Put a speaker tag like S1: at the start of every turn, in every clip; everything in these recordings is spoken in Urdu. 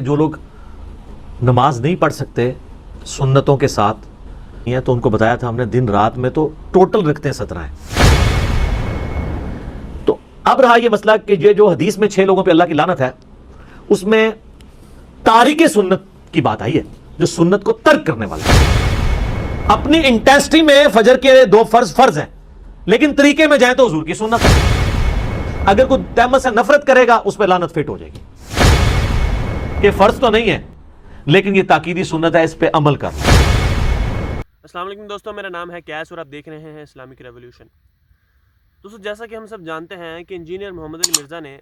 S1: جو لوگ نماز نہیں پڑھ سکتے سنتوں کے ساتھ تو ان کو بتایا تھا ہم نے دن رات میں تو ٹوٹل رکھتے 17 ہیں. تو اب رہا یہ مسئلہ کہ یہ جو حدیث میں 6 لوگوں پہ اللہ کی لعنت ہے اس میں تارک سنت کی بات آئی ہے، جو سنت کو ترک کرنے والا ہے. اپنی انٹینسٹی میں فجر کے 2 فرض ہیں لیکن طریقے میں جائیں تو حضور کی سنت ہے. اگر کوئی تہمت سے نفرت کرے گا اس پہ لعنت فٹ ہو جائے گی کہ فرض تو نہیں ہے لیکن یہ تاکیدی سنت ہے، اس پہ عمل کرنا.
S2: السلام علیکم دوستوں، میرا نام ہے کیس اور آپ دیکھ رہے ہیں اسلامک ریولیوشن. دوستوں جیسا کہ ہم سب جانتے ہیں کہ انجینئر محمد علی مرزا نے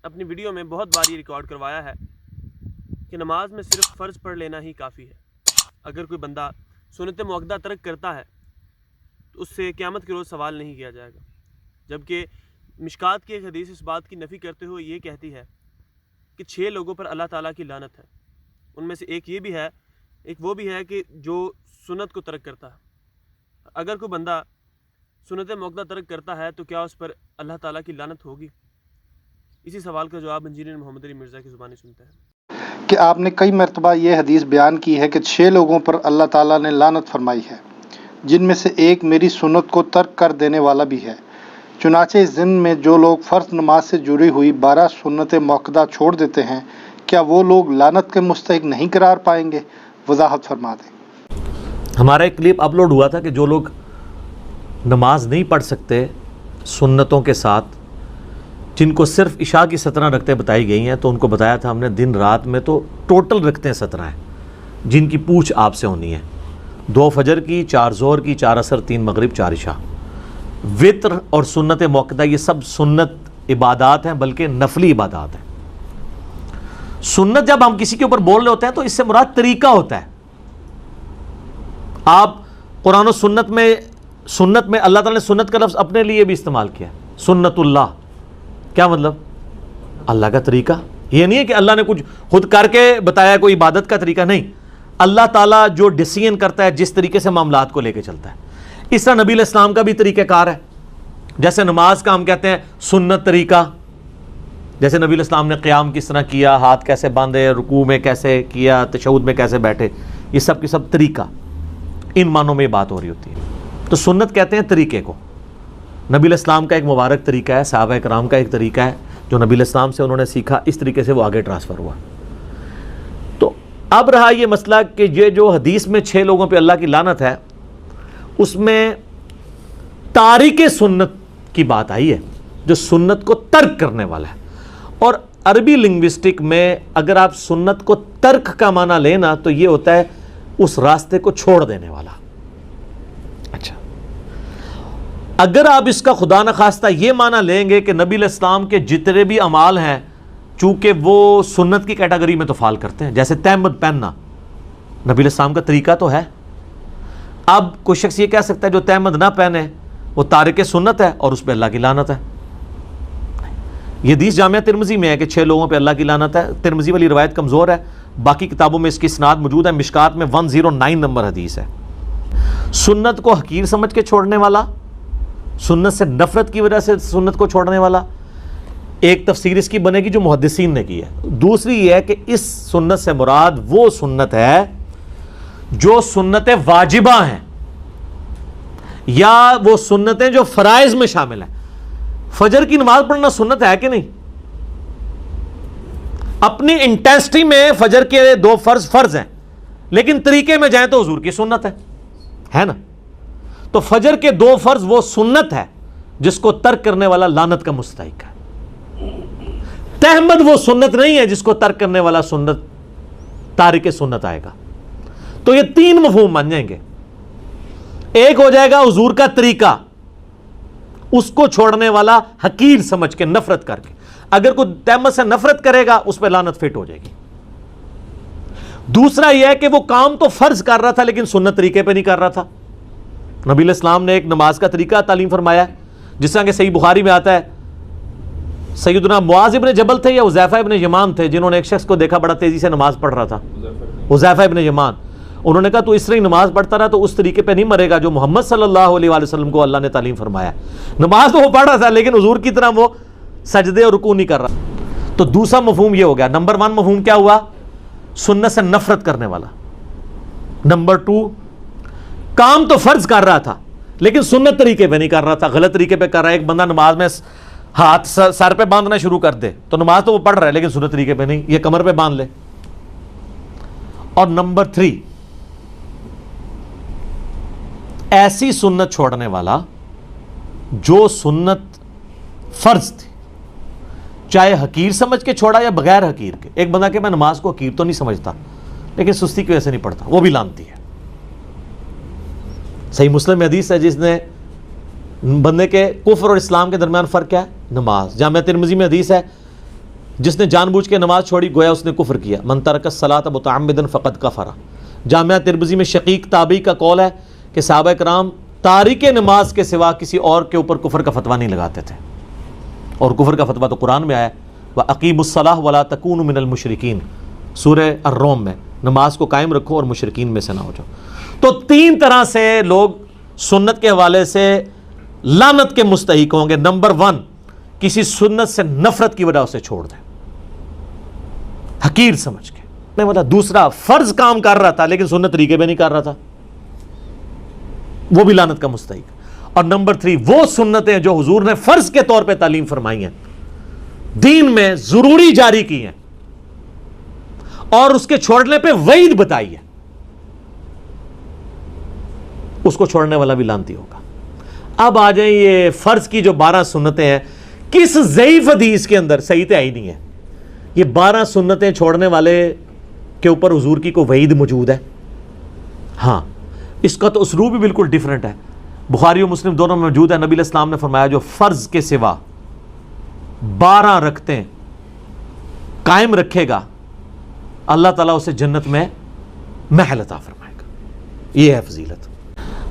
S2: اپنی ویڈیو میں بہت بار یہ ریکارڈ کروایا ہے کہ نماز میں صرف فرض پڑھ لینا ہی کافی ہے. اگر کوئی بندہ سنت مؤکدہ ترک کرتا ہے تو اس سے قیامت کے روز سوال نہیں کیا جائے گا. جبکہ مشکات کی ایک حدیث اس بات کی نفی کرتے ہوئے یہ کہتی ہے کہ 6 لوگوں پر اللہ تعالیٰ کی لعنت ہے. ان میں سے ایک یہ بھی ہے، ایک وہ بھی ہے کہ جو سنت کو ترک کرتا ہے. اگر کوئی بندہ سنت مؤکدہ ترک کرتا ہے تو کیا اس پر اللہ تعالیٰ کی لعنت ہوگی؟ اسی سوال کا جواب انجینئر محمد علی مرزا کی زبانی سنتے ہیں
S3: کہ آپ نے کئی مرتبہ یہ حدیث بیان کی ہے کہ 6 لوگوں پر اللہ تعالیٰ نے لعنت فرمائی ہے، جن میں سے ایک میری سنت کو ترک کر دینے والا بھی ہے. چنانچہ اس دن میں جو لوگ فرض نماز سے جڑی ہوئی 12 سنت مؤکدہ چھوڑ دیتے ہیں، کیا وہ لوگ لعنت کے مستحق نہیں قرار پائیں گے؟ وضاحت فرما دیں.
S1: ہمارا ایک کلپ اپلوڈ ہوا تھا کہ جو لوگ نماز نہیں پڑھ سکتے سنتوں کے ساتھ، جن کو صرف عشاء کی 17 رکعتیں بتائی گئی ہیں، تو ان کو بتایا تھا ہم نے دن رات میں تو ٹوٹل رکعتیں 17 ہیں جن کی پوچھ آپ سے ہونی ہے. 2 فجر کی، 4 ظہر کی، 4 عصر، 3 مغرب، 4 عشاء. وطر اور سنت مؤکدہ یہ سب سنت عبادات ہیں، بلکہ نفلی عبادات ہیں. سنت جب ہم کسی کے اوپر بول رہے ہوتے ہیں تو اس سے مراد طریقہ ہوتا ہے. آپ قرآن و سنت میں اللہ تعالیٰ نے سنت کا لفظ اپنے لیے بھی استعمال کیا. سنت اللہ کیا مطلب؟ اللہ کا طریقہ. یہ نہیں ہے کہ اللہ نے کچھ خود کر کے بتایا، کوئی عبادت کا طریقہ نہیں. اللہ تعالیٰ جو ڈیسیژن کرتا ہے، جس طریقے سے معاملات کو لے کے چلتا ہے، اس طرح نبی علیہ السلام کا بھی طریقہ کار ہے. جیسے نماز کا ہم کہتے ہیں سنت طریقہ، جیسے نبی علیہ السلام نے قیام کس طرح کیا، ہاتھ کیسے باندھے، رکوع میں کیسے کیا، تشہد میں کیسے بیٹھے، یہ سب کی سب طریقہ. ان معنوں میں بات ہو رہی ہوتی ہے. تو سنت کہتے ہیں طریقے کو. نبی علیہ السلام کا ایک مبارک طریقہ ہے، صحابہ کرام کا ایک طریقہ ہے جو نبی علیہ السلام سے انہوں نے سیکھا، اس طریقے سے وہ آگے ٹرانسفر ہوا. تو اب رہا یہ مسئلہ کہ یہ جو حدیث میں 6 لوگوں پہ اللہ کی لعنت ہے اس میں تارک سنت کی بات آئی ہے، جو سنت کو ترک کرنے والا ہے. اور عربی لنگوسٹک میں اگر آپ سنت کو ترک کا معنی لینا تو یہ ہوتا ہے اس راستے کو چھوڑ دینے والا. اچھا، اگر آپ اس کا خدا نخواستہ یہ معنی لیں گے کہ نبی علیہ السلام کے جتنے بھی اعمال ہیں چونکہ وہ سنت کی کیٹیگری میں تو فال کرتے ہیں، جیسے تہمت پہننا نبی علیہ السلام کا طریقہ تو ہے. اب کوئی شخص یہ کہہ سکتا ہے جو تہمت نہ پہنے وہ تارک سنت ہے اور اس پہ اللہ کی لعنت ہے. یہ حدیث جامعہ ترمذی میں ہے کہ 6 لوگوں پہ اللہ کی لعنت ہے. ترمذی والی روایت کمزور ہے، باقی کتابوں میں اس کی اسناد موجود ہے. مشکات میں 109 نمبر حدیث ہے. سنت کو حقیر سمجھ کے چھوڑنے والا، سنت سے نفرت کی وجہ سے سنت کو چھوڑنے والا، ایک تفسیر اس کی بنے گی جو محدثین نے کی ہے. دوسری یہ ہے کہ اس سنت سے مراد وہ سنت ہے جو سنت واجبہ ہیں یا وہ سنتیں جو فرائض میں شامل ہیں. فجر کی نماز پڑھنا سنت ہے کہ نہیں؟ اپنی انٹینسٹی میں فجر کے 2 فرض ہیں لیکن طریقے میں جائیں تو حضور کی سنت ہے نا. تو فجر کے 2 فرض وہ سنت ہے جس کو ترک کرنے والا لعنت کا مستحق ہے. تہمت وہ سنت نہیں ہے جس کو ترک کرنے والا سنت تارک سنت آئے گا. تو یہ 3 مفہوم بن جائیں گے. ایک ہو جائے گا حضور کا طریقہ، اس کو چھوڑنے والا حقیر سمجھ کے نفرت کر کے. اگر کوئی تہمت سے نفرت کرے گا اس پہ لعنت فٹ ہو جائے گی. دوسرا یہ ہے کہ وہ کام تو فرض کر رہا تھا لیکن سنت طریقے پہ نہیں کر رہا تھا. نبی علیہ السلام نے ایک نماز کا طریقہ تعلیم فرمایا ہے، جس طرح کہ صحیح بخاری میں آتا ہے سیدنا معاذ ابن جبل تھے یا حذیفہ ابن یمان تھے جنہوں نے ایک شخص کو دیکھا بڑا تیزی سے نماز پڑھ رہا تھا. حذیفہ ابن یمان. انہوں نے کہا تو اس طرح ہی نماز پڑھتا رہا تو اس طریقے پہ نہیں مرے گا جو محمد صلی اللہ علیہ وآلہ وسلم کو اللہ نے تعلیم فرمایا. نماز تو وہ پڑھ رہا تھا لیکن حضور کی طرح وہ سجدے اور رکوع نہیں کر رہا. تو دوسرا مفہوم یہ ہو گیا. نمبر 1 مفہوم کیا ہوا؟ سنت سے نفرت کرنے والا. نمبر 2، کام تو فرض کر رہا تھا لیکن سنت طریقے پہ نہیں کر رہا تھا، غلط طریقے پہ کر رہا ہے. ایک بندہ نماز میں ہاتھ سر پہ باندھنا شروع کر دے تو نماز تو وہ پڑھ رہا ہے لیکن سنت طریقے پہ نہیں، یہ کمر پہ باندھ لے. اور نمبر 3، ایسی سنت چھوڑنے والا جو سنت فرض تھی، چاہے حقیر سمجھ کے چھوڑا یا بغیر حقیر کے. ایک بندہ کہ میں نماز کو حقیر تو نہیں سمجھتا لیکن سستی کی وجہ سے نہیں پڑھتا، وہ بھی لعنتی ہے. صحیح مسلم میں حدیث ہے جس نے بندے کے کفر اور اسلام کے درمیان فرق کیا ہے؟ نماز. جامعہ ترمذی میں حدیث ہے جس نے جان بوجھ کے نماز چھوڑی گویا اس نے کفر کیا. من ترک الصلاۃ متعمدا فقد کفر. جامعہ ترمذی میں شقیق تابعی کا قول ہے کہ صحابہ کرام تارک نماز کے سوا کسی اور کے اوپر کفر کا فتویٰ نہیں لگاتے تھے، اور کفر کا فتویٰ تو قرآن میں آیا ہے وَأَقِیمُوا الصَّلَاةَ وَلَا تَكُونُوا مِنَ الْمُشْرِكِينَ، سورہ الروم میں. نماز کو قائم رکھو اور مشرکین میں سے نہ ہو جاؤ. تو 3 طرح سے لوگ سنت کے حوالے سے لعنت کے مستحق ہوں گے. نمبر 1، کسی سنت سے نفرت کی وجہ سے چھوڑ دیں حقیر سمجھ کے. نہیں بتا. دوسرا، فرض کام کر رہا تھا لیکن سنت طریقے پہ نہیں کر رہا تھا، وہ بھی لعنت کا مستحق. اور نمبر 3، وہ سنتیں جو حضور نے فرض کے طور پہ تعلیم فرمائی ہیں، دین میں ضروری جاری کی ہیں اور اس کے چھوڑنے پہ وعید بتائی ہے، اس کو چھوڑنے والا بھی لعنتی ہوگا. اب آ جائیں یہ فرض کی جو 12 سنتیں ہیں، کس ضعیف حدیث کے اندر صحیح تو ہی نہیں ہے یہ 12 سنتیں چھوڑنے والے کے اوپر حضور کی کوئی وعید موجود ہے؟ ہاں، اس کا تو اسلوب بھی بالکل ڈیفرنٹ ہے. بخاری و مسلم دونوں میں موجود ہے. نبی علیہ السلام نے فرمایا جو فرض کے سوا 12 رکعتیں قائم رکھے گا اللہ تعالیٰ اسے جنت میں محل عطا فرمائے گا. یہ ہے فضیلت.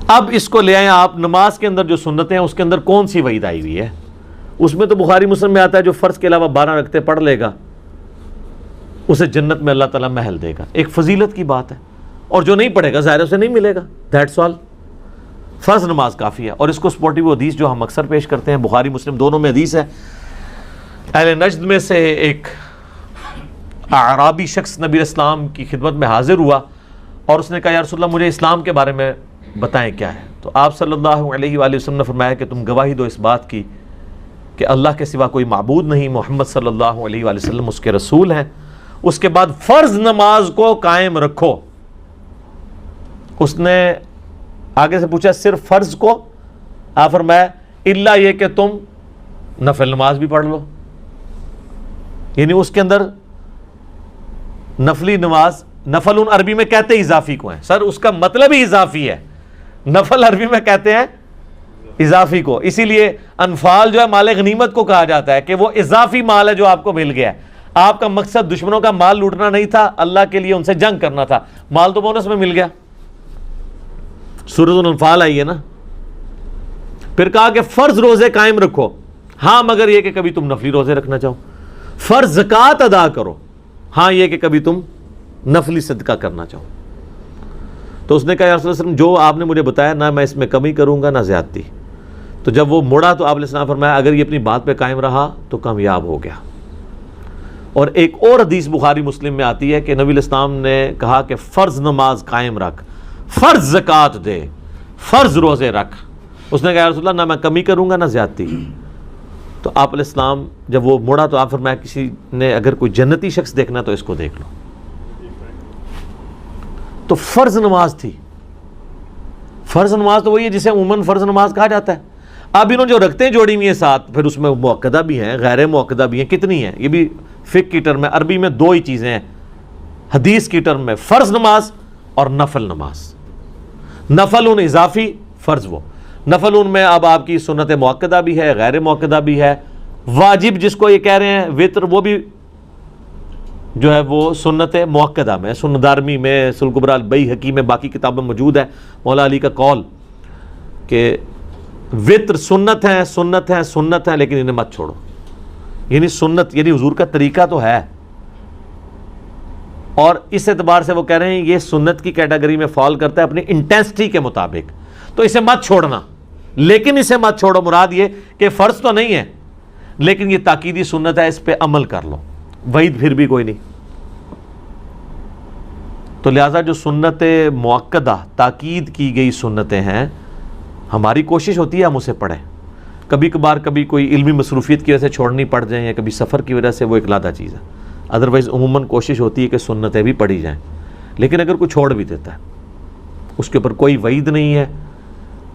S1: اب اس کو لے آئیں آپ نماز کے اندر جو سنتیں ہیں اس کے اندر کون سی وعید آئی ہوئی ہے؟ اس میں تو بخاری مسلم میں آتا ہے جو فرض کے علاوہ 12 رکعتیں پڑھ لے گا اسے جنت میں اللہ تعالیٰ محل دے گا. ایک فضیلت کی بات ہے. اور جو نہیں پڑھے گا ظاہر اسے نہیں ملے گا. That's all. فرض نماز کافی ہے. اور اس کو سپورٹی وہ حدیث جو ہم اکثر پیش کرتے ہیں، بخاری مسلم دونوں میں حدیث ہے. اہل نجد میں سے ایک اعرابی شخص نبی اسلام کی خدمت میں حاضر ہوا اور اس نے کہا یا رسول اللہ مجھے اسلام کے بارے میں بتائیں کیا ہے. تو آپ صلی اللہ علیہ وآلہ وسلم نے فرمایا کہ تم گواہی دو اس بات کی کہ اللہ کے سوا کوئی معبود نہیں، محمد صلی اللہ علیہ وآلہ وسلم اس کے رسول ہیں. اس کے بعد فرض نماز کو قائم رکھو. اس نے آگے سے پوچھا صرف فرض کو؟ آپ فرمایا الا یہ کہ تم نفل نماز بھی پڑھ لو. یعنی اس کے اندر نفلی نماز، نفل عربی میں کہتے ہیں اضافی کو ہیں. سر اس کا مطلب ہی اضافی ہے. نفل عربی میں کہتے ہیں اضافی کو. اسی لیے انفال جو ہے مال غنیمت کو کہا جاتا ہے کہ وہ اضافی مال ہے جو آپ کو مل گیا ہے. آپ کا مقصد دشمنوں کا مال لوٹنا نہیں تھا، اللہ کے لیے ان سے جنگ کرنا تھا. مال تو بونس میں مل گیا. سورۃ الانفال آئی ہے نا. پھر کہا کہ فرض روزے قائم رکھو، ہاں مگر یہ کہ کبھی تم نفلی روزے رکھنا چاہو. فرض زکوٰۃ ادا کرو، ہاں یہ کہ کبھی تم نفلی صدقہ کرنا چاہو. تو اس نے کہا یا رسول اللہ علیہ وسلم جو آپ نے مجھے بتایا نہ میں اس میں کمی کروں گا نہ زیادتی. تو جب وہ مڑا تو آپ علیہ السلام فرمایا اگر یہ اپنی بات پہ قائم رہا تو کامیاب ہو گیا. اور ایک اور حدیث بخاری مسلم میں آتی ہے کہ نبی علیہ السلام نے کہا کہ فرض نماز قائم رکھ، فرض زکوٰۃ دے، فرض روزے رکھ. اس نے کہا یا رسول اللہ نہ میں کمی کروں گا نہ زیادتی. تو آپ علیہ السلام جب وہ مڑا تو آپ فرمایا کسی نے اگر کوئی جنتی شخص دیکھنا تو اس کو دیکھ لو. تو فرض نماز تھی. فرض نماز تو وہی ہے جسے عموماً فرض نماز کہا جاتا ہے. اب انہوں جو رکھتے ہیں جوڑی ہوئی ہیں ساتھ، پھر اس میں مؤکدہ بھی ہیں غیر مؤکدہ بھی ہیں. کتنی ہیں؟ یہ بھی فقہ کی ٹرم میں. عربی میں 2 ہی چیزیں ہیں حدیث کی ٹرم میں، فرض نماز اور نفل نماز. نفل ان اضافی، فرض وہ. نفل ان میں اب آپ کی سنت مؤکدہ بھی ہے، غیر مؤکدہ بھی ہے. واجب جس کو یہ کہہ رہے ہیں وطر، وہ بھی جو ہے وہ سنت مؤکدہ میں. سنن دارمی میں، سنن کبریٰ البیہقی میں، باقی کتابوں میں موجود ہے مولا علی کا قول کہ وطر سنت ہیں سنت ہیں سنت ہیں لیکن انہیں مت چھوڑو. یعنی سنت یعنی حضور کا طریقہ تو ہے، اور اس اعتبار سے وہ کہہ رہے ہیں یہ سنت کی کیٹیگری میں فال کرتا ہے اپنی انٹینسٹی کے مطابق، تو اسے مت چھوڑنا. لیکن اسے مت چھوڑو مراد یہ کہ فرض تو نہیں ہے لیکن یہ تاکیدی سنت ہے، اس پہ عمل کر لو. وعید پھر بھی کوئی نہیں. تو لہٰذا جو سنت مؤکدہ تاکید کی گئی سنتیں ہیں ہماری کوشش ہوتی ہے ہم اسے پڑھیں. کبھی کبھار کبھی کوئی علمی مصروفیت کی وجہ سے چھوڑنی پڑ جائیں یا کبھی سفر کی وجہ سے وہ ایک علیحدہ چیز ہے. ادروائز عموماً کوشش ہوتی ہے کہ سنتیں بھی پڑھی جائیں. لیکن اگر کوئی چھوڑ بھی دیتا ہے اس کے اوپر کوئی وعید نہیں ہے,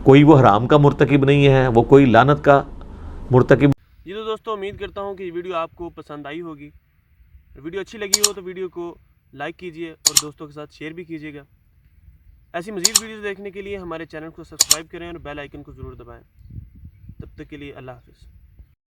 S1: کوئی وہ حرام کا مرتکب نہیں ہے, وہ کوئی لعنت کا مرتکب.
S2: جی تو دوستوں امید کرتا ہوں کہ یہ ویڈیو آپ کو پسند آئی ہوگی. ویڈیو اچھی لگی ہو تو ویڈیو کو لائک کیجئے اور دوستوں کے ساتھ شیئر بھی کیجئے گا. ایسی مزید ویڈیوز دیکھنے کے لیے ہمارے چینل کو سبسکرائب کریں اور بیل آئیکن کو ضرور دبائیں. تب تک کے لیے اللہ حافظ.